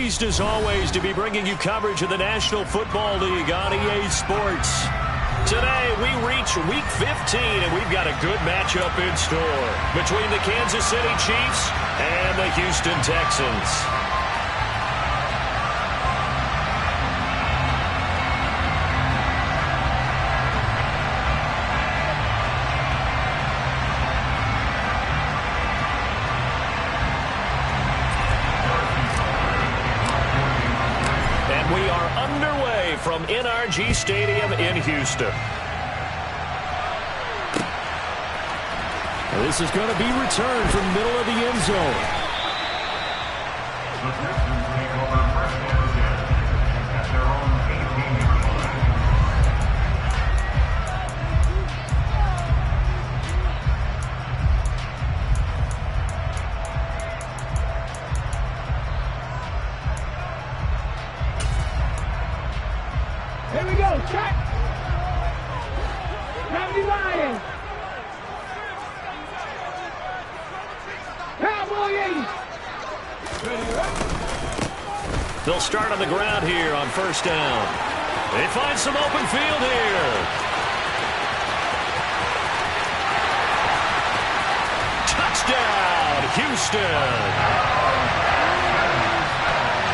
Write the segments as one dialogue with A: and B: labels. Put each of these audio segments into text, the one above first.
A: pleased as always to be bringing you coverage of the National Football League on EA Sports. Today we reach Week 15 and we've got a good matchup in store between the Kansas City Chiefs and the Houston Texans. From NRG Stadium in Houston.
B: This is going to be returned from the middle of the end zone.
C: Here we go, check. County Lions. Cowboys.
A: They'll start on the ground here on first down. They find some open field here. Touchdown, Houston.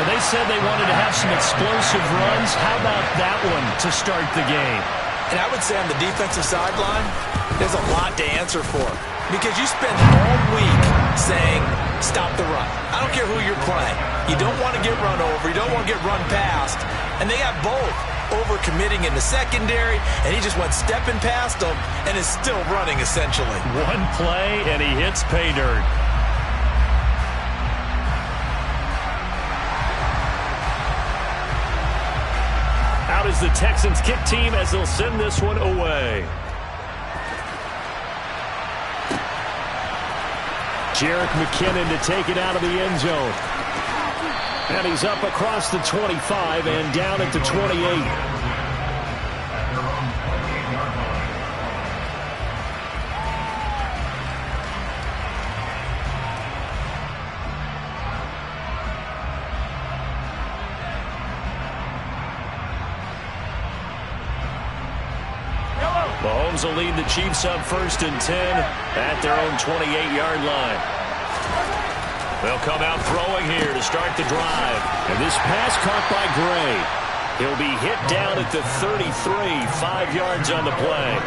B: They said they wanted to have some explosive runs. How about that one to start the game?
D: And I would say on the defensive sideline, there's a lot to answer for. Because you spend all week saying, stop the run. I don't care who you're playing. You don't want to get run over. You don't want to get run past. And they got both. Over-committing in the secondary, and he just went stepping past them and is still running, essentially.
A: One play, and he hits pay dirt. Out is the Texans kick team as they'll send this one away.
B: Jerick McKinnon to take it out of the end zone. And he's up across the 25 and down at the 28.
A: Mahomes will lead the Chiefs up 1st and 10 at their own 28-yard line. They'll come out throwing here to start the drive.
B: And this pass caught by Gray.
A: He'll be hit down at the 33, 5 yards on the play.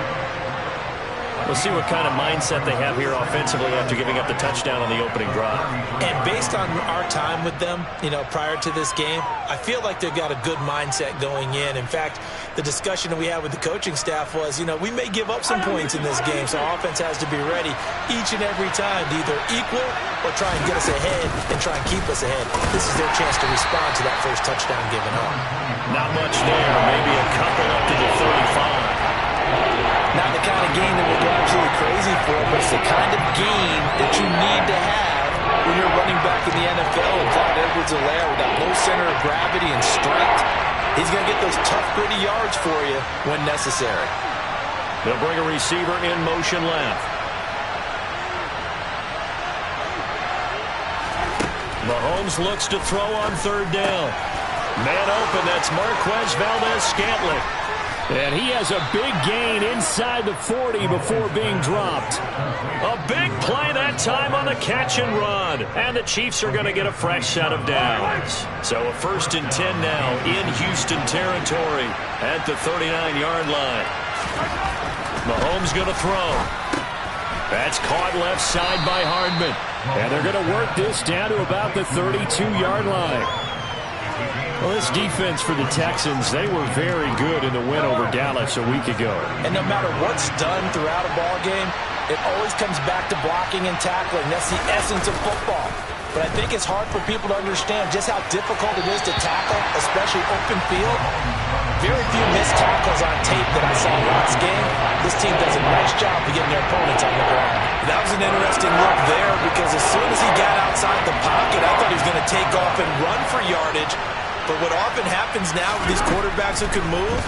A: We'll see what kind of mindset they have here offensively after giving up the touchdown on the opening drive.
D: And based on our time with them, prior to this game, I feel like they've got a good mindset going in. In fact, the discussion that we had with the coaching staff was, we may give up some points in this game, so offense has to be ready each and every time to either equal or try and get us ahead and try and keep us ahead. This is their chance to respond to that first touchdown given up.
A: Not much there, maybe a couple up to the 35.
D: Not the kind of game that will go absolutely crazy for, but it's the kind of game that you need to have when you're running back in the NFL. And Clyde Edwards-Helaire with that low center of gravity and strength, he's going to get those tough, gritty yards for you when necessary.
A: They'll bring a receiver in motion left. Mahomes looks to throw on 3rd down. Man open, that's Marquez Valdes-Scantling.
B: And he has a big gain inside the 40 before being dropped.
A: A big play that time on the catch and run. And the Chiefs are going to get a fresh set of downs. So a 1st and 10 now in Houston territory at the 39-yard line. Mahomes going to throw. That's caught left side by Hardman.
B: And they're going to work this down to about the 32-yard line.
A: Well, this defense for the Texans, they were very good in the win over Dallas a week ago.
D: And no matter what's done throughout a ball game, it always comes back to blocking and tackling. That's the essence of football. But I think it's hard for people to understand just how difficult it is to tackle, especially open field. Very few missed tackles on tape that I saw last game. This team does a nice job of getting their opponents on the ground. That was an interesting look there because as soon as he got outside the pocket, I thought he was going to take off and run for yardage. But what often happens now with these quarterbacks who can move,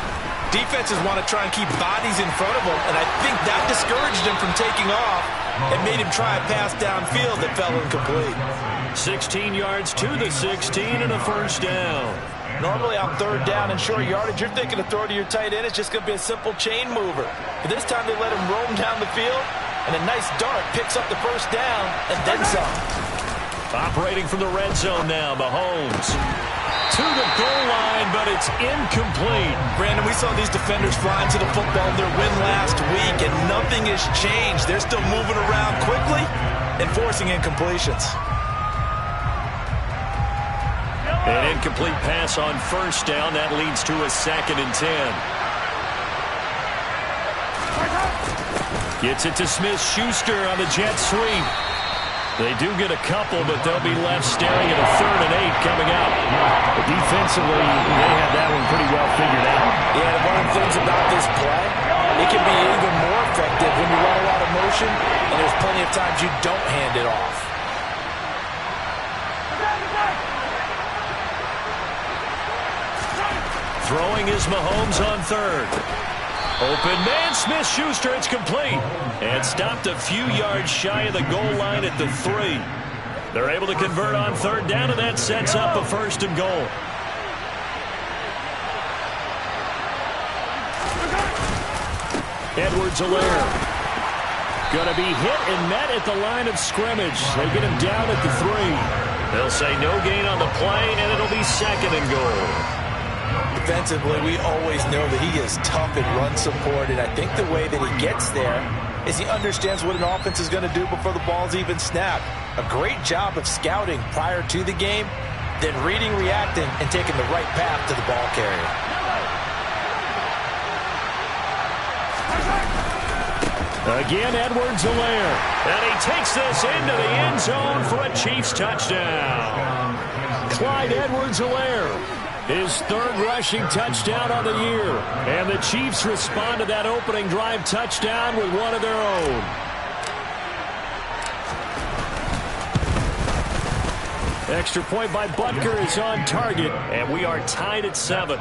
D: defenses want to try and keep bodies in front of them, and I think that discouraged him from taking off and made him try a pass downfield that fell incomplete.
A: 16 yards to the 16 and a first down.
D: Normally on third down and short yardage, you're thinking of throw to your tight end. It's just going to be a simple chain mover. But this time they let him roam down the field, and a nice dart picks up the first down and then some.
A: Operating from the red zone now, Mahomes. To the goal line, but it's incomplete.
D: Brandon, we saw these defenders flying to the football in their win last week, and nothing has changed. They're still moving around quickly and forcing incompletions.
A: An incomplete pass on first down. That leads to a 2nd and 10. Gets it to Smith-Schuster on the jet sweep. They do get a couple, but they'll be left staring at a 3rd and 8 coming out.
B: But defensively, they have that one pretty well figured out.
D: Yeah, one of the things about this play, it can be even more effective when you run a lot of motion, and there's plenty of times you don't hand it off.
A: Throwing is Mahomes on 3rd. Open man, Smith-Schuster, it's complete. And stopped a few yards shy of the goal line at the 3. They're able to convert on 3rd down, and that sets up a 1st and goal. Edwards-Helaire. Going to be hit and met at the line of scrimmage. They get him down at the 3. They'll say no gain on the play, and it'll be 2nd and goal.
D: Defensively, we always know that he is tough in run support, and I think the way that he gets there is he understands what an offense is going to do before the ball's even snapped. A great job of scouting prior to the game, then reading, reacting, and taking the right path to the ball carrier.
A: Again, Edwards-Helaire. And he takes this into the end zone for a Chiefs touchdown. Clyde Edwards-Helaire. His 3rd rushing touchdown on the year. And the Chiefs respond to that opening drive touchdown with one of their own. Extra point by Butker is on target, and we are tied at 7.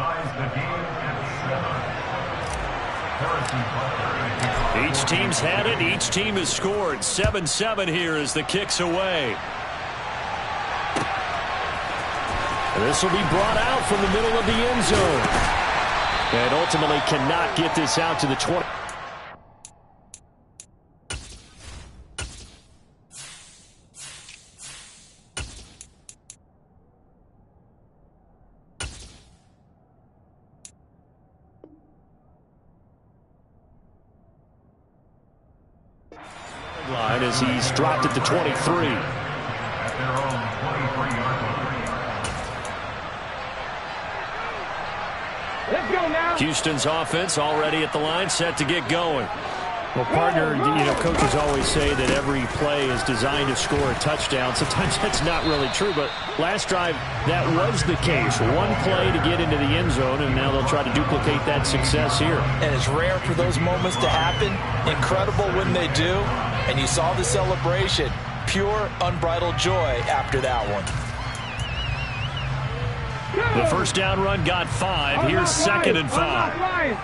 A: Each team's had it. Each team has scored. 7-7 here as the kick's away. This will be brought out from the middle of the end zone. And ultimately cannot get this out to the 20. Line as he's dropped at the 23.
C: Let's go now.
A: Houston's offense already at the line, set to get going.
B: Well, partner, coaches always say that every play is designed to score a touchdown. Sometimes that's not really true, but last drive, that was the case. One play to get into the end zone, and now they'll try to duplicate that success here.
D: And it's rare for those moments to happen. Incredible when they do. And you saw the celebration. Pure, unbridled joy after that one.
A: The first down run got 5. Here's 2nd and 5.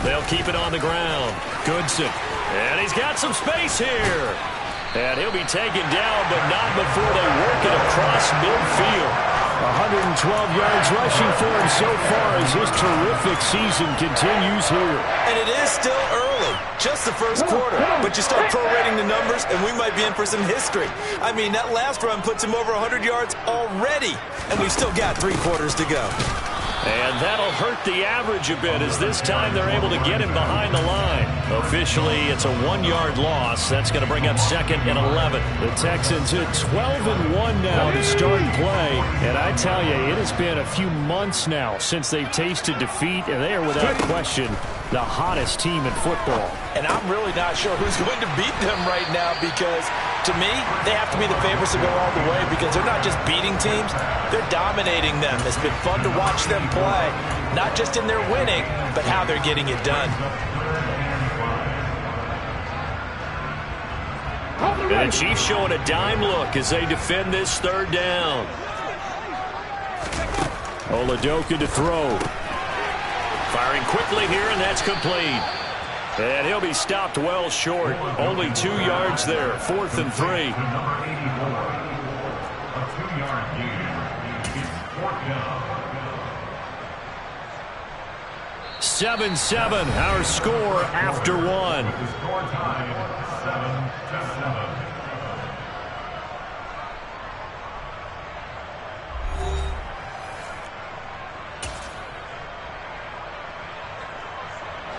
A: They'll keep it on the ground. Goodson. And he's got some space here. And he'll be taken down, but not before they work it across midfield.
B: 112 yards rushing for him so far as his terrific season continues here.
D: And it is still early, just the first quarter. But you start prorating the numbers, and we might be in for some history. I mean, that last run puts him over 100 yards already, and we've still got 3 quarters to go.
A: And that'll hurt the average a bit as this time they're able to get him behind the line. Officially, it's a 1-yard loss. That's going to bring up 2nd and 11.
B: The Texans hit 12-1 now to start play. And I tell you, it has been a few months now since they've tasted defeat, and they are without question the hottest team in football.
D: And I'm really not sure who's going to beat them right now because, to me, they have to be the favorites to go all the way because they're not just beating teams, they're dominating them. It's been fun to watch them play, not just in their winning, but how they're getting it done.
A: And the Chiefs showing a dime look as they defend this 3rd down.
B: Oladokun to throw.
A: Firing quickly here, and that's complete. And he'll be stopped well short. Only 2 yards there. 4th and 3. 7-7, our score after 1.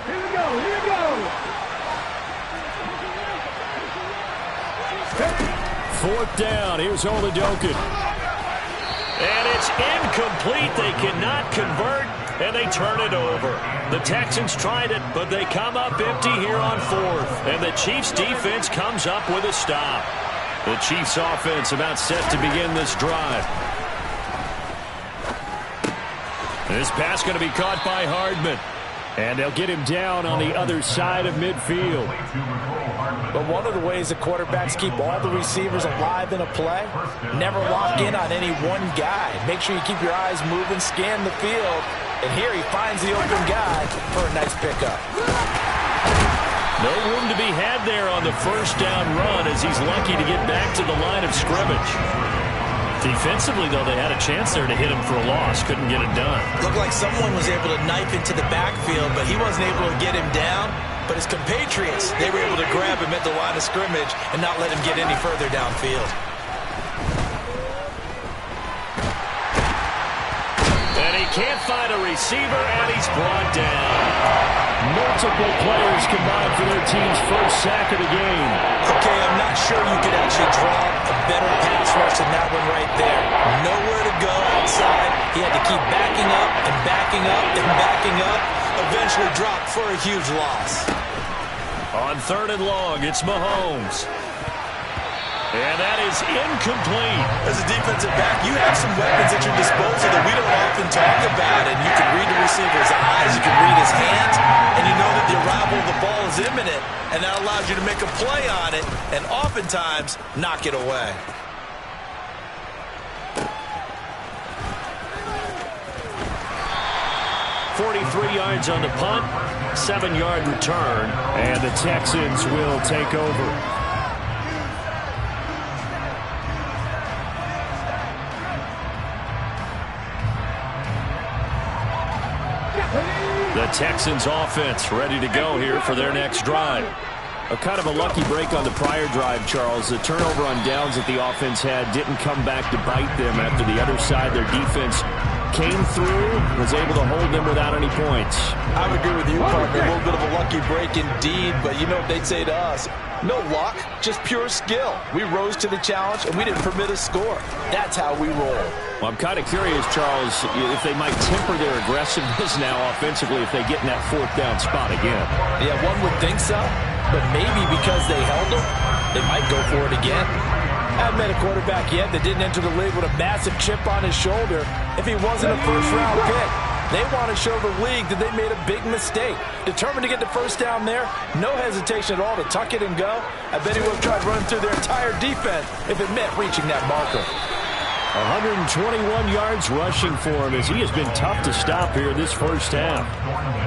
C: Here we go, here we go.
A: 4th down. Here's Oladokun. And it's incomplete. They cannot convert, and they turn it over. The Texans tried it, but they come up empty here on 4th. And the Chiefs' defense comes up with a stop. The Chiefs' offense about set to begin this drive. This pass going to be caught by Hardman. And they'll get him down on the other side of midfield.
D: But one of the ways the quarterbacks keep all the receivers alive in a play, never lock in on any one guy. Make sure you keep your eyes moving, scan the field. And here he finds the open guy for a nice pickup.
A: No room to be had there on the first down run as he's lucky to get back to the line of scrimmage. Defensively, though, they had a chance there to hit him for a loss. Couldn't get it done.
D: Looked like someone was able to knife into the backfield, but he wasn't able to get him down. But his compatriots, they were able to grab him at the line of scrimmage and not let him get any further downfield.
A: And he can't find a receiver, and he's brought down.
B: Multiple players combined for their team's first sack of the game.
D: Okay, I'm not sure you could actually draw a better pass rush than that one right there. Nowhere to go outside. He had to keep backing up and backing up and backing up. Eventually dropped for a huge loss.
A: On 3rd and long, it's Mahomes. And that is incomplete.
D: As a defensive back, you have some weapons at your disposal that we don't often talk about. And you can read the receiver's eyes, you can read his hands, and you know that the arrival of the ball is imminent. And that allows you to make a play on it and oftentimes knock it away.
A: .43 yards on the punt, 7-yard return,
B: and the Texans will take over.
A: The Texans offense ready to go here for their next drive.
B: A kind of a lucky break on the prior drive, Charles. The turnover on downs that the offense had didn't come back to bite them after the other side. Their defense came through, was able to hold them without any points.
D: I would agree with you, partner. A little bit of a lucky break indeed, but you know what they'd say to us? No luck, just pure skill. We rose to the challenge, and we didn't permit a score. That's how we roll.
B: Well, I'm kind of curious, Charles, if they might temper their aggressiveness now offensively if they get in that 4th down spot again.
D: Yeah, one would think so, but maybe because they held them, they might go for it again. I haven't met a quarterback yet that didn't enter the league with a massive chip on his shoulder if he wasn't a first-round pick. They want to show the league that they made a big mistake. Determined to get the first down there, no hesitation at all to tuck it and go. I bet he would have tried running through their entire defense if it meant reaching that marker.
B: 121 yards rushing for him as he has been tough to stop here this first half.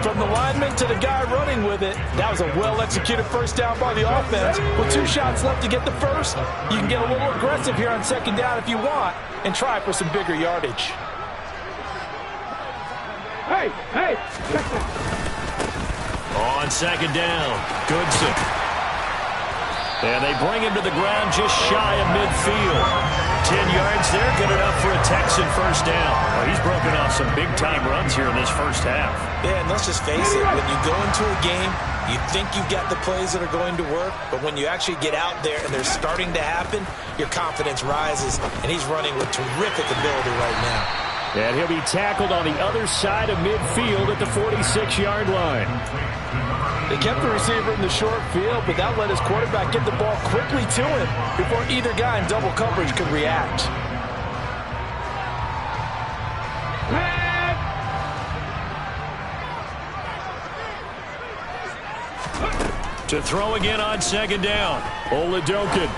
D: From the lineman to the guy running with it, that was a well-executed first down by the offense. With 2 shots left to get the first, you can get a little aggressive here on 2nd down if you want and try for some bigger yardage.
C: Hey, hey.
A: On 2nd down, Goodson. And they bring him to the ground just shy of midfield. 10 yards there, good enough for a Texan first down.
B: Well, he's broken off some big-time runs here in this first half.
D: Yeah, and let's just face it, when you go into a game, you think you've got the plays that are going to work, but when you actually get out there and they're starting to happen, your confidence rises, and he's running with terrific ability right now.
B: And he'll be tackled on the other side of midfield at the 46-yard line.
D: They kept the receiver in the short field, but that let his quarterback get the ball quickly to him before either guy in double coverage could react.
A: To throw again on 2nd down,
B: Oladokun.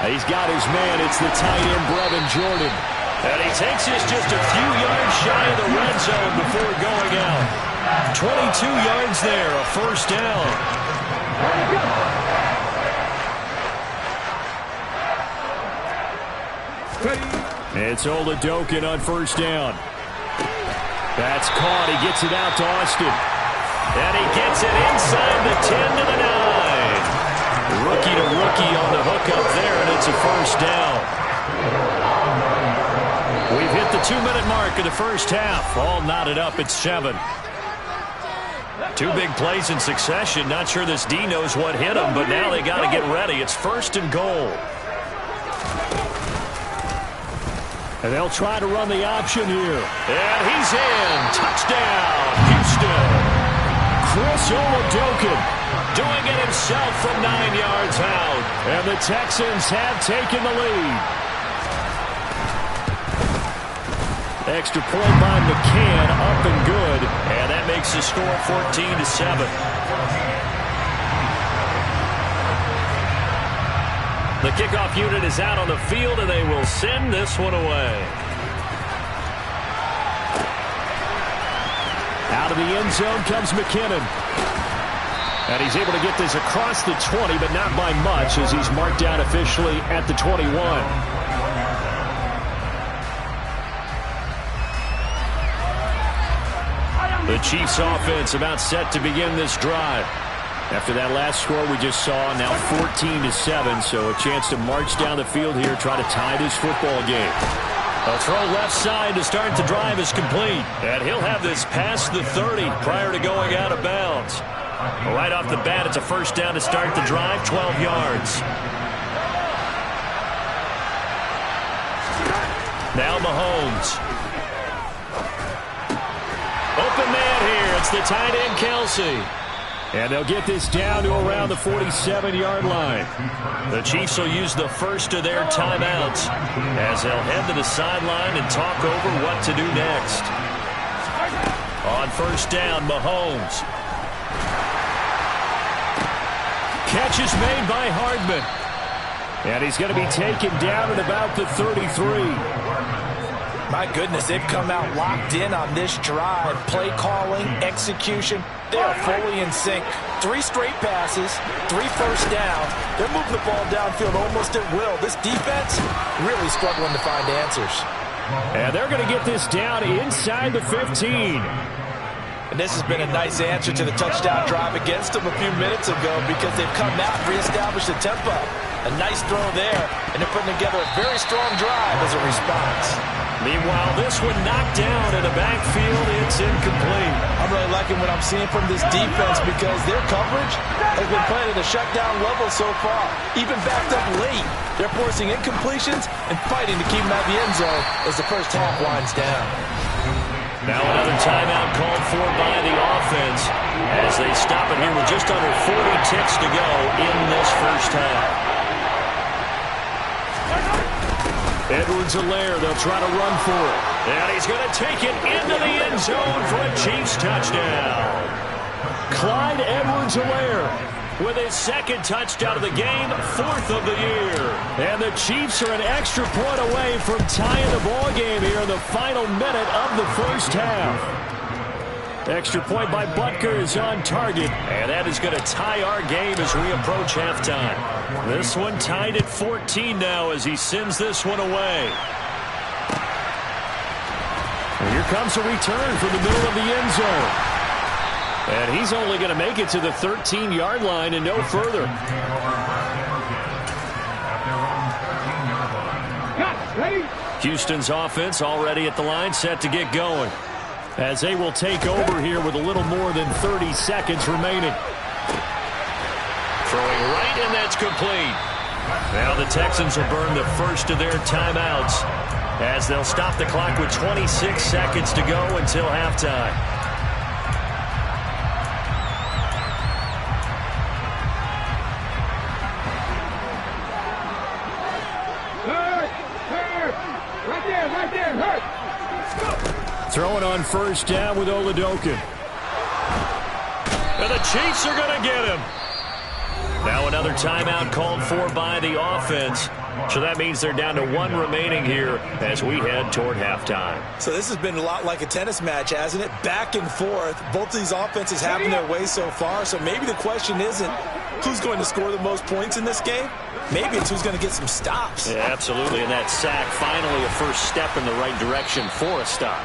B: He's got his man. It's the tight end, Brevin Jordan.
A: And he takes this just a few yards shy of the red zone before going out. 22 yards there, a first down.
B: It's Oladokun on first down. That's caught. He gets it out to Austin.
A: And he gets it inside the 10 to the 9. Rookie to rookie on the hook up there, and it's a first down. We've hit the 2-minute mark of the first half. All knotted up at 7. 2 big plays in succession. Not sure this D knows what hit him, but now they got to get ready. It's first and goal.
B: And they'll try to run the option here.
A: And he's in. Touchdown, Houston.
B: Chris Oladokun
A: doing it himself from 9 yards out.
B: And the Texans have taken the lead. Extra point by McCann, up and good.
A: And that makes the score 14-7. The kickoff unit is out on the field, and they will send this one away.
B: Out of the end zone comes McKinnon. And he's able to get this across the 20, but not by much, as he's marked down officially at the 21. The Chiefs offense about set to begin this drive. After that last score we just saw, now 14-7, so a chance to march down the field here, try to tie this football game.
A: A throw left side to start the drive is complete. And he'll have this past the 30 prior to going out of bounds. Right off the bat, it's a first down to start the drive, 12 yards. Now Mahomes. Open man here. It's the tight end, Kelsey.
B: And they'll get this down to around the 47-yard line.
A: The Chiefs will use the first of their timeouts as they'll head to the sideline and talk over what to do next. On first down, Mahomes.
B: Catch is made by Hardman. And he's going to be taken down at about the 33.
D: My goodness, they've come out locked in on this drive. Play calling, execution, they are fully in sync. 3 straight passes, 3 first downs. They're moving the ball downfield almost at will. This defense really struggling to find answers.
B: And they're going to get this down inside the 15.
D: And this has been a nice answer to the touchdown drive against them a few minutes ago because they've come out and reestablished the tempo. A nice throw there, and they're putting together a very strong drive as a response.
A: Meanwhile, this one knocked down in the backfield. It's incomplete.
D: I'm really liking what I'm seeing from this defense because their coverage has been playing at a shutdown level so far. Even backed up late, they're forcing incompletions and fighting to keep them out of the end zone as the first half winds down.
A: Now another timeout called for by the offense as they stop it here with just under 40 ticks to go in this first half.
B: Edwards-Helaire, they'll try to run for it.
A: And he's going to take it into the end zone for a Chiefs touchdown.
B: Clyde Edwards-Helaire with his second touchdown of the game, 4th of the year. And the Chiefs are an extra point away from tying the ball game here in the final minute of the first half. Extra point by Butker is on target.
A: And that is going to tie our game as we approach halftime. This one tied at 14 now as he sends this one away.
B: And here comes a return from the middle of the end zone. And he's only going to make it to the 13-yard line and no further.
A: Houston's offense already at the line, set to get going.
B: As they will take over here with a little more than 30 seconds remaining.
A: Throwing right, and that's complete. Now the Texans will burn the first of their timeouts as they'll stop the clock with 26 seconds to go until halftime.
C: Right there, hurt.
B: Throwing on first down with Oladokun.
A: And the Chiefs are going to get him. Now another timeout called for by the offense. So that means they're down to 1 remaining here as we head toward halftime.
D: So this has been a lot like a tennis match, hasn't it? Back and forth. Both of these offenses having their way so far. So maybe the question isn't who's going to score the most points in this game. Maybe it's who's going to get some stops.
B: Yeah, absolutely. And that sack, finally a first step in the right direction for a stop.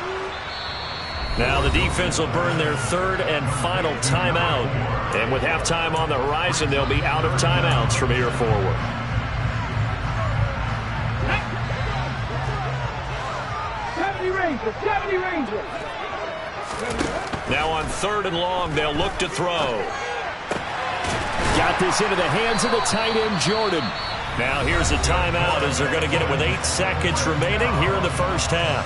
A: Now the defense will burn their 3rd and final timeout. And with halftime on the horizon, they'll be out of timeouts from here forward. Now on 3rd and long, they'll look to throw.
B: Got this into the hands of the tight end, Jordan.
A: Now here's a timeout as they're going to get it with 8 seconds remaining here in the first half.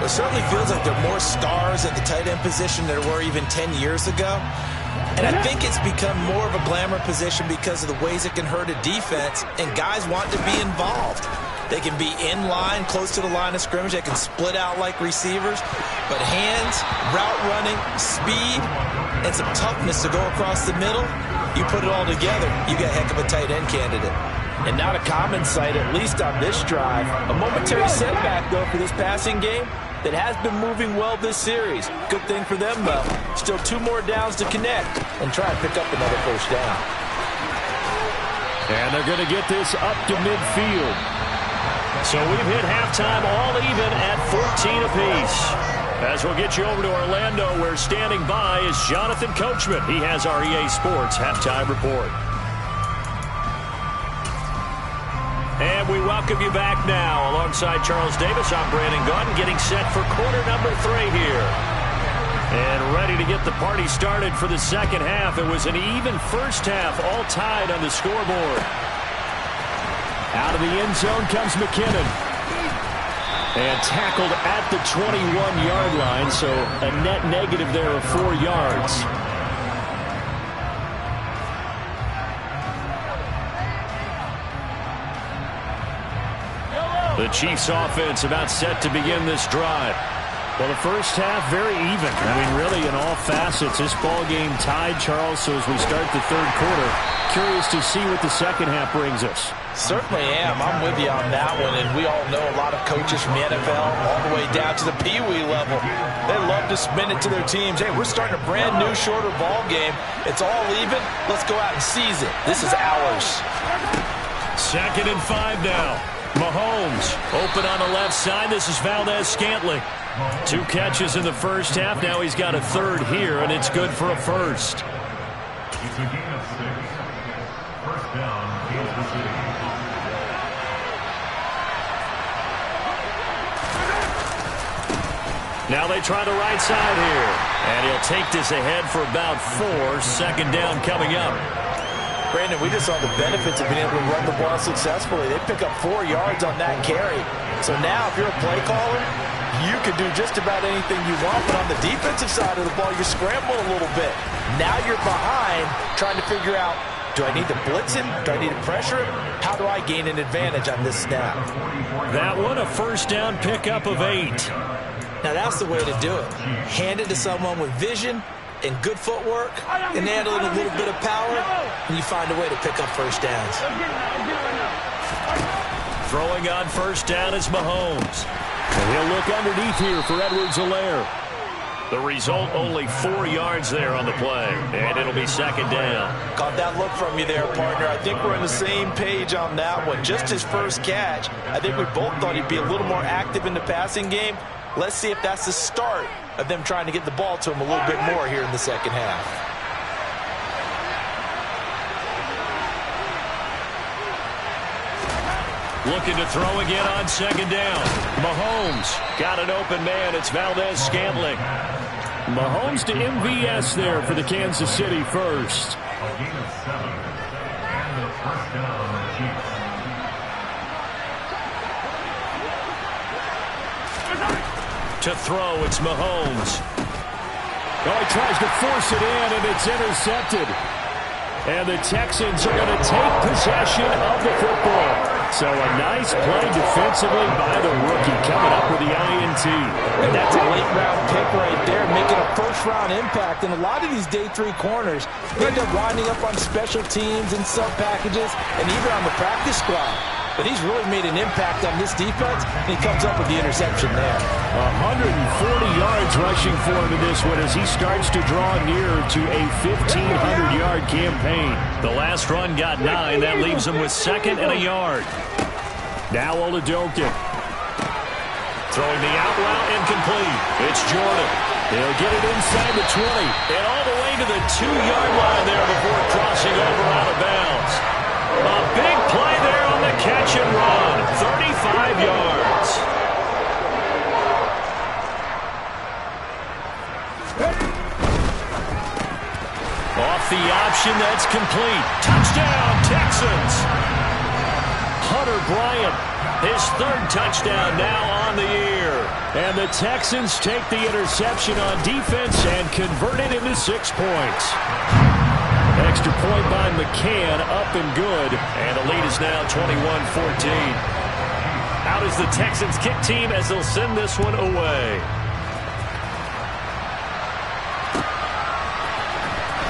D: It certainly feels like there are more stars at the tight end position than there were even 10 years ago. And I think it's become more of a glamour position because of the ways it can hurt a defense, and guys want to be involved. They can be in line, close to the line of scrimmage. They can split out like receivers. But hands, route running, speed, and some toughness to go across the middle, you put it all together, you got a heck of a tight end candidate. And not a common sight, at least on this drive. A momentary setback, though, for this passing game that has been moving well this series. Good thing for them, though. Still 2 more downs to connect and try and pick up another first down.
B: And they're going to get this up to midfield.
A: So we've hit halftime all even at 14 apiece. As we'll get you over to Orlando, where standing by is Jonathan Coachman. He has our EA Sports halftime report. And we welcome you back now. Alongside Charles Davis, I'm Brandon Gaudin, getting set for quarter number 3 here. And ready to get the party started for the second half. It was an even first half, all tied on the scoreboard.
B: Out of the end zone comes McKinnon. And tackled at the 21-yard line, so a net negative there of 4 yards.
A: The Chiefs offense about set to begin this drive.
B: Well, the first half, very even. I mean, really, in all facets, this ball game tied, Charles. So as we start the 3rd quarter, curious to see what the second half brings us.
D: Certainly am. I'm with you on that one. And we all know a lot of coaches from the NFL all the way down to the Pee Wee level. They love to spin it to their teams. Hey, we're starting a brand new, shorter ball game. It's all even. Let's go out and seize it. This is ours.
A: 2nd and 5 now. Mahomes open on the left side. This is Valdez-Scantling. 2 catches in the first half. Now he's got a 3rd here, and it's good for a first.
E: It's a gain of 6. First down, Kansas City.
A: Now they try the right side here. And he'll take this ahead for about 4. 2nd down coming up.
D: Brandon, we just saw the benefits of being able to run the ball successfully. They pick up 4 yards on that carry. So now if you're a play caller, you can do just about anything you want. But on the defensive side of the ball, you scramble a little bit. Now you're behind trying to figure out, do I need to blitz him? Do I need to pressure him? How do I gain an advantage on this snap?
A: That one, a first down pickup of 8.
D: Now that's the way to do it. Hand it to someone with vision and good footwork, and add a little bit of power, and you find a way to pick up first downs.
A: Throwing on first down is Mahomes.
B: And he'll look underneath here for Edwards-Helaire.
A: The result, only 4 yards there on the play, and it'll be 2nd down.
D: Caught that look from you there, partner. I think we're on the same page on that one. Just his first catch, I think we both thought he'd be a little more active in the passing game. Let's see if that's the start of them trying to get the ball to him a little bit more here in the second half.
A: Looking to throw again on 2nd down. Mahomes got an open man. It's Valdez-Scantling.
B: Mahomes to MVS there for the Kansas City first.
E: A gain of 7. And the first down, Chiefs.
A: To throw, it's Mahomes.
B: Oh, he tries to force it in, and it's intercepted. And the Texans are going to take possession of the football. So a nice play defensively by the rookie coming up with the INT.
D: And that's a late-round pick right there, making a first-round impact. And a lot of these day 3 corners end up winding up on special teams and sub-packages and even on the practice squad. But he's really made an impact on this defense, and he comes up with the interception there.
B: 140 yards rushing for him in this one as he starts to draw near to a 1,500-yard campaign.
A: The last run got 9. That leaves him with 2nd and a yard.
B: Now Oladokun.
A: Throwing the out route incomplete. It's Jordan.
B: He'll get it inside the 20.
A: And all the way to the 2-yard line there before crossing over out of bounds. A big play there on the catch and run. 35 yards. Off the option, that's complete. Touchdown, Texans.
B: Hunter Bryant,
A: his 3rd touchdown now on the year.
B: And the Texans take the interception on defense and convert it into 6 points. Extra point by McCann, up and good.
A: And the lead is now 21-14. Out is the Texans kick team as they'll send this one away.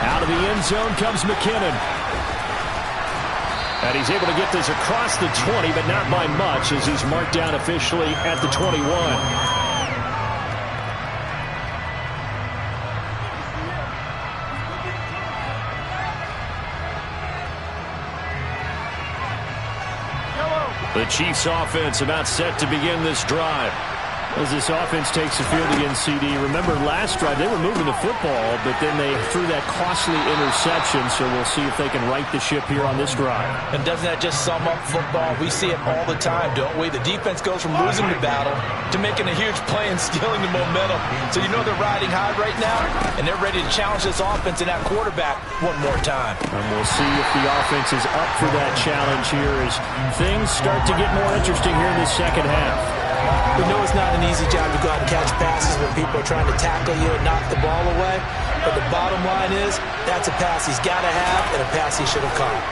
B: Out of the end zone comes McKinnon. And he's able to get this across the 20, but not by much as he's marked down officially at the 21.
A: The Chiefs offense about set to begin this drive.
B: As this offense takes the field against CD, remember last drive they were moving the football, but then they threw that costly interception, so we'll see if they can right the ship here on this drive.
D: And doesn't that just sum up football? We see it all the time, don't we? The defense goes from losing the battle to making a huge play and stealing the momentum. So you know they're riding high right now, and they're ready to challenge this offense and that quarterback one more time.
B: And we'll see if the offense is up for that challenge here as things start to get more interesting here in the second half.
D: We know it's not an easy job to go out and catch passes when people are trying to tackle you and knock the ball away. But the bottom line is, that's a pass he's got to have and a pass he should have caught.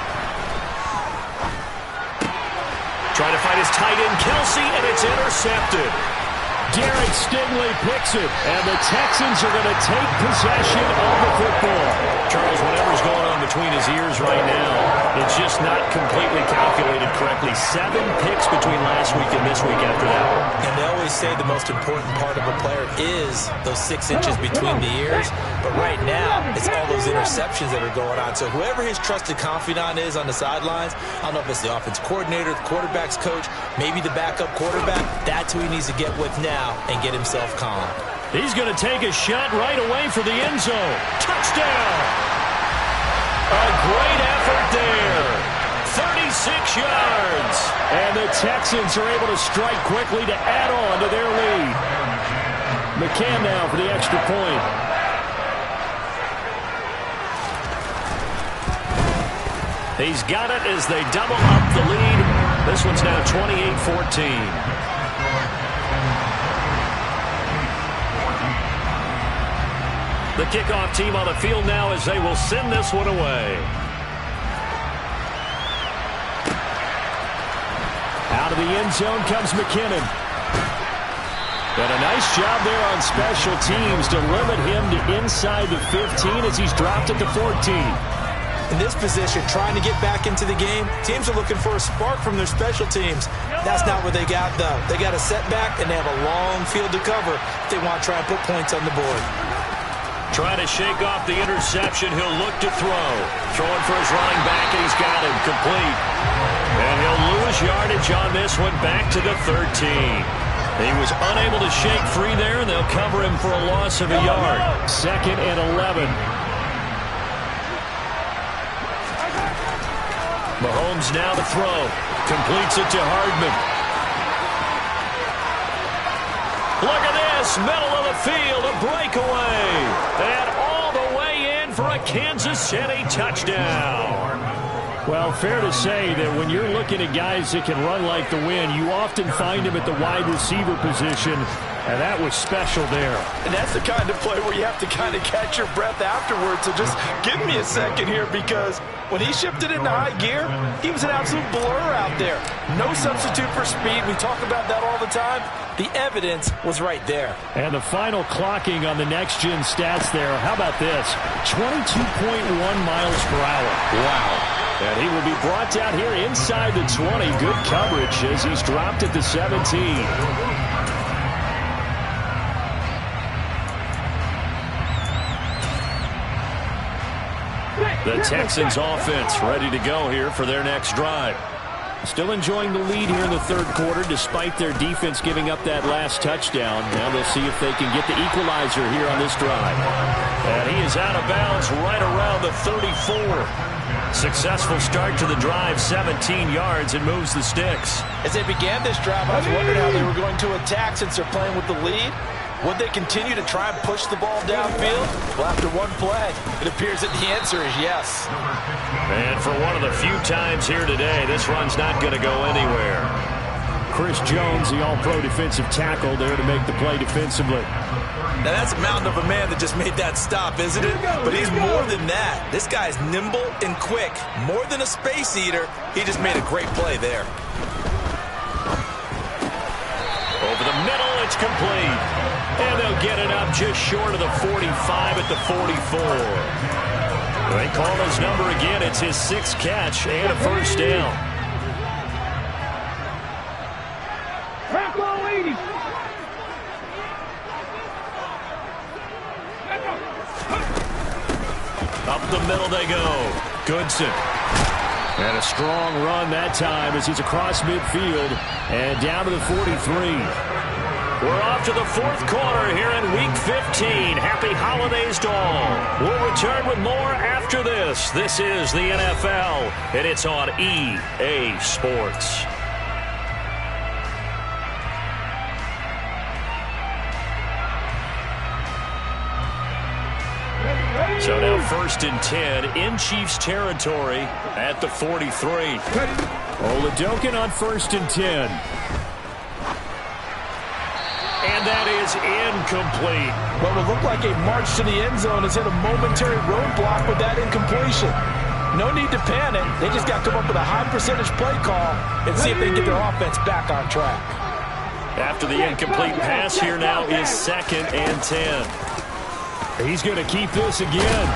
A: Trying to find his tight end, Kelsey, and it's intercepted.
B: Derek Stingley picks it, and the Texans are going to take possession of the football.
A: Charles, whatever's going on between his ears right now, it's just not completely calculated correctly. 7 picks between last week and this week after that one.
D: And they always say the most important part of a player is those 6 inches between the ears. But right now, it's all those interceptions that are going on. So whoever his trusted confidant is on the sidelines, I don't know if it's the offense coordinator, the quarterback's coach, maybe the backup quarterback, that's who he needs to get with now and get himself calm.
A: He's going to take a shot right away for the end zone. Touchdown! A great effort there. 36 yards.
B: And the Texans are able to strike quickly to add on to their lead. McCann now for the extra point.
A: He's got it as they double up the lead. This one's now 28-14. The kickoff team on the field now as they will send this one away.
B: Out of the end zone comes McKinnon. And a nice job there on special teams to limit him to inside the 15 as he's dropped at the 14.
D: In this position, trying to get back into the game, teams are looking for a spark from their special teams. That's not what they got, though. They got a setback, and they have a long field to cover if they want to try and put points on the board.
A: Trying to shake off the interception. He'll look to throw. Throwing for his running back, and he's got him complete. And he'll lose yardage on this one back to the 13. He was unable to shake free there, and they'll cover him for a loss of a yard.
B: 2nd and 11.
A: Mahomes now to throw. Completes it to Hardman. Look at this. Middle of the field. A breakaway. And all the way in for a Kansas City touchdown.
B: Well, fair to say that when you're looking at guys that can run like the wind, you often find them at the wide receiver position, and that was special there.
D: And that's the kind of play where you have to kind of catch your breath afterwards. So just give me a second here, because when he shifted into high gear, he was an absolute blur out there. No substitute for speed. We talk about that all the time. The evidence was right there.
B: And the final clocking on the next-gen stats there. How about this? 22.1 miles per hour. Wow. And he will be brought down here inside the 20. Good coverage as he's dropped at the 17. The Texans offense ready to go here for their next drive. Still enjoying the lead here in the third quarter despite their defense giving up that last touchdown. Now they'll see if they can get the equalizer here on this drive.
A: And he is out of bounds right around the 34. Successful start to the drive, 17 yards, and moves the sticks.
D: As they began this drive, I was wondering how they were going to attack since they're playing with the lead. Would they continue to try and push the ball downfield? Well, after one play, it appears that the answer is yes.
A: And for one of the few times here today, this run's not going to go anywhere.
B: Chris Jones, the all-pro defensive tackle, there to make the play defensively.
D: Now, that's a mountain of a man that just made that stop, isn't it? But he's more than that. This guy's nimble and quick. More than a space eater, he just made a great play there.
A: Over the middle, it's complete. And they'll get it up just short of the 45 at the 44. They call his number again. It's his 6th catch and a first down.
C: Crack all 80.
A: Up the middle they go. Goodson.
B: And a strong run that time as he's across midfield and down to the 43.
A: We're off to the fourth quarter here in Week 15. Happy holidays to all. We'll return with more after this. This is the NFL, and it's on EA Sports. So now 1st and 10 in Chiefs territory at the 43.
B: Oladokun on 1st and 10.
A: And that is incomplete.
D: What would look like a march to the end zone has hit a momentary roadblock with that incompletion. No need to panic. They just got to come up with a high percentage play call and see if they can get their offense back on track.
A: After the incomplete pass, here now is 2nd and 10.
B: He's going to keep this again.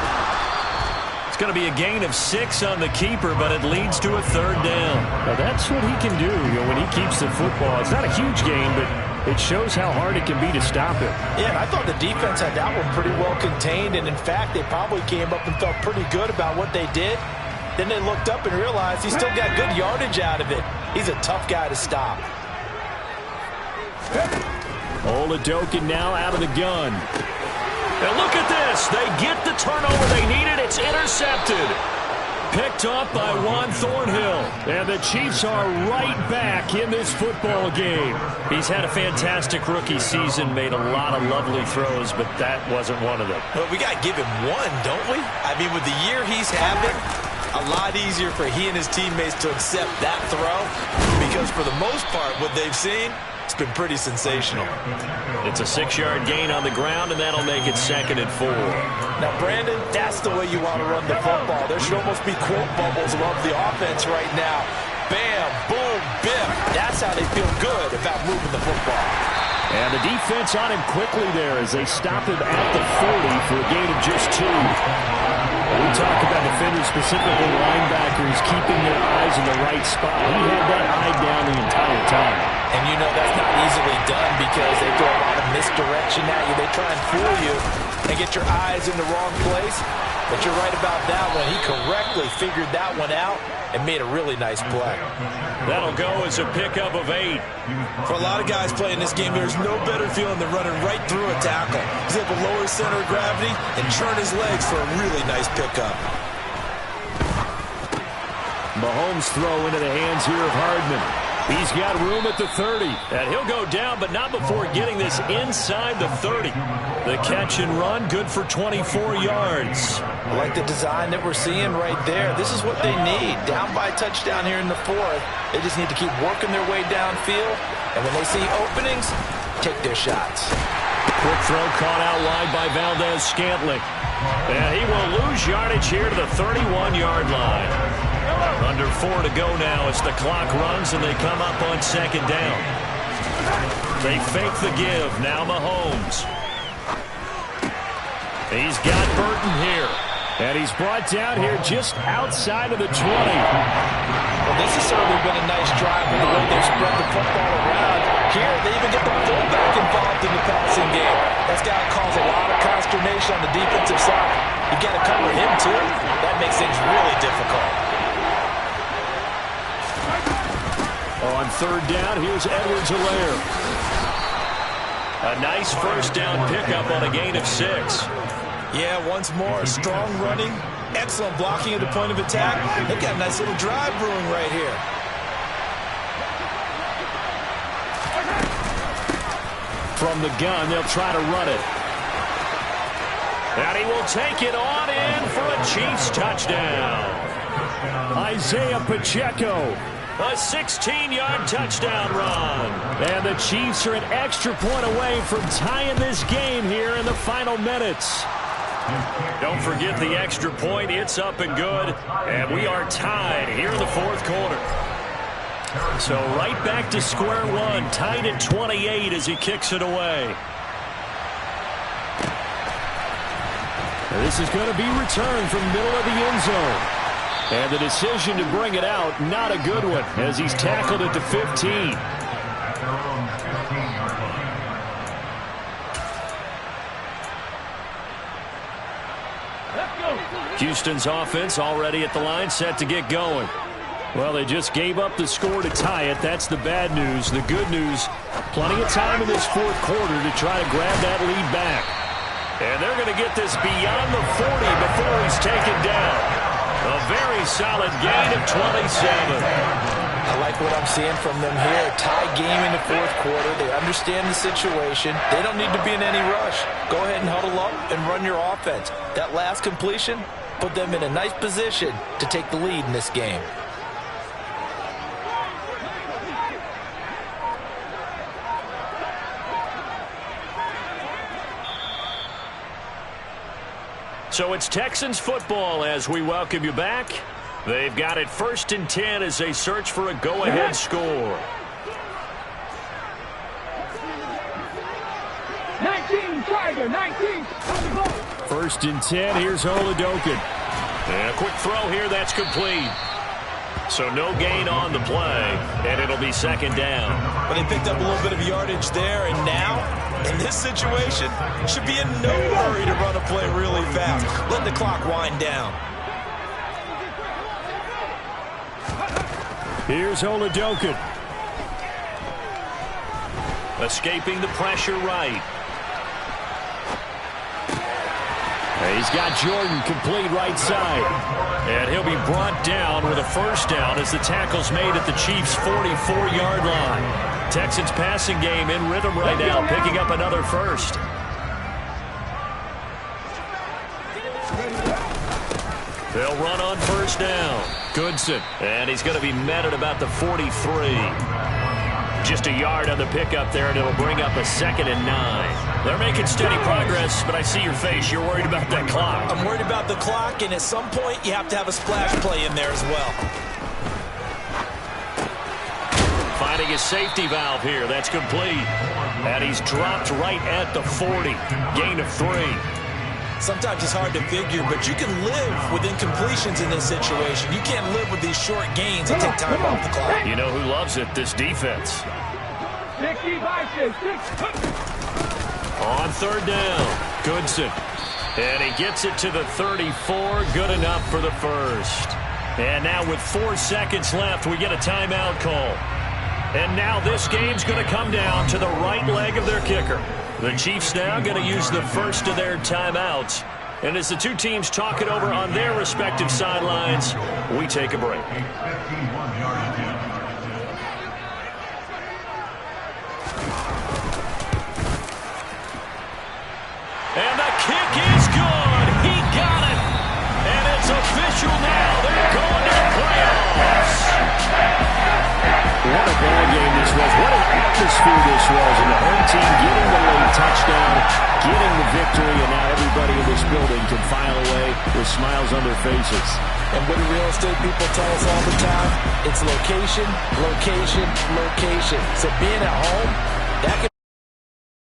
A: It's going to be a gain of 6 on the keeper, but it leads to a 3rd down.
B: Now that's what he can do, when he keeps the football. It's not a huge gain, but it shows how hard it can be to stop it.
D: Yeah, and I thought the defense had that one pretty well contained, and in fact, they probably came up and felt pretty good about what they did. Then they looked up and realized he still got good yardage out of it. He's a tough guy to stop.
B: Oladokun now out of the gun.
A: And look at this. They get the turnover they needed. It's intercepted. Picked off by Juan Thornhill.
B: And the Chiefs are right back in this football game.
A: He's had a fantastic rookie season, made a lot of lovely throws, but that wasn't one of them.
D: Well, we got to give him one, don't we? I mean, with the year he's having, a lot easier for he and his teammates to accept that throw, because for the most part, what they've seen, it's been pretty sensational.
A: It's a 6-yard gain on the ground, and that'll make it 2nd and 4.
D: Now, Brandon, that's the way you want to run the football. There should almost be quote bubbles above the offense right now. Bam, boom, bim. That's how they feel good about moving the football.
B: And the defense on him quickly there as they stop him at the 40 for a gain of just 2. We talk about defenders, specifically linebackers, keeping their eyes in the right spot. He had that eye down the entire time.
D: And you know that's not easily done because they throw a lot of misdirection at you. They try and fool you and get your eyes in the wrong place. But you're right about that one. He correctly figured that one out and made a really nice play.
A: That'll go as a pickup of 8.
D: For a lot of guys playing this game, there's no better feeling than running right through a tackle. He's able to lower his center of gravity and churn his legs for a really nice pickup.
B: Mahomes throw into the hands here of Hardman. He's got room at the 30.
A: And he'll go down, but not before getting this inside the 30. The catch and run, good for 24 yards.
D: I like the design that we're seeing right there. This is what they need. Down by a touchdown here in the fourth. They just need to keep working their way downfield. And when they see openings, take their shots.
A: Quick throw caught out wide by Valdez-Scantling. And he will lose yardage here to the 31-yard line. Under 4 to go now as the clock runs and they come up on second down. They fake the give. Now Mahomes. He's got Burton here.
B: And he's brought down here just outside of the 20.
D: Well, this has certainly been a nice drive with the way they've spread the football around. Here, they even get the fullback involved in the passing game. That's got to cause a lot of consternation on the defensive side. You got to cover him, too. That makes things really difficult.
B: On third down, here's Edwards-Helaire.
A: A nice first down pickup on a gain of 6.
D: Yeah, once more, strong running, excellent blocking at the point of attack. They've got a nice little drive brewing right here.
B: From the gun, they'll try to run it.
A: And he will take it on in for a Chiefs touchdown.
B: Isaiah Pacheco.
A: A 16-yard touchdown run.
B: And the Chiefs are an extra point away from tying this game here in the final minutes.
A: Don't forget the extra point. It's up and good. And we are tied here in the fourth quarter. So right back to square one. Tied at 28 as he kicks it away.
B: This is going to be returned from middle of the end zone. And the decision to bring it out, not a good one, as he's tackled at the 15.
A: Houston's offense already at the line, set to get going.
B: Well, they just gave up the score to tie it. That's the bad news. The good news, plenty of time in this fourth quarter to try to grab that lead back.
A: And they're going to get this beyond the 40 before he's taken down. A very solid gain of 27.
D: I like what I'm seeing from them here. Tie game in the fourth quarter. They understand the situation. They don't need to be in any rush. Go ahead and huddle up and run your offense. That last completion put them in a nice position to take the lead in this game.
A: So it's Texans football as we welcome you back. They've got it 1st and 10 as they search for a go-ahead score.
C: 19, Tiger, 19.
B: 1st and 10, here's Oladokun.
A: And a quick throw here, that's complete. So no gain on the play, and it'll be second down.
D: But they picked up a little bit of yardage there, and now, in this situation, should be in no hurry to run a play really fast. Let the clock wind down.
B: Here's Oladokun.
A: Escaping the pressure right.
B: He's got Jordan complete right side.
A: And he'll be brought down with a first down as the tackle's made at the Chiefs' 44-yard line. Texans passing game in rhythm right now, picking up another first. They'll run on first down. Goodson. And he's going to be met at about the 43. Just a yard on the pickup there, and it'll bring up a 2nd and 9. They're making steady progress, but I see your face. You're worried about that clock.
D: I'm worried about the clock, and at some point, you have to have a splash play in there as well.
A: Finding a safety valve here. That's complete. And he's dropped right at the 40. Gain of 3.
D: Sometimes it's hard to figure, but you can live with incompletions in this situation. You can't live with these short gains that take time off the clock.
A: You know who loves it? This defense.
C: 65, 6.
A: On third down, Goodson. And he gets it to the 34. Good enough for the first. And now with 4 seconds left, we get a timeout call. And now this game's going to come down to the right leg of their kicker. The Chiefs now going to use the first of their timeouts. And as the two teams talk it over on their respective sidelines, we take a break.
B: building can file away with smiles on their faces.
D: And what do real estate people tell us all the time? It's location, location, location. So being at home, that can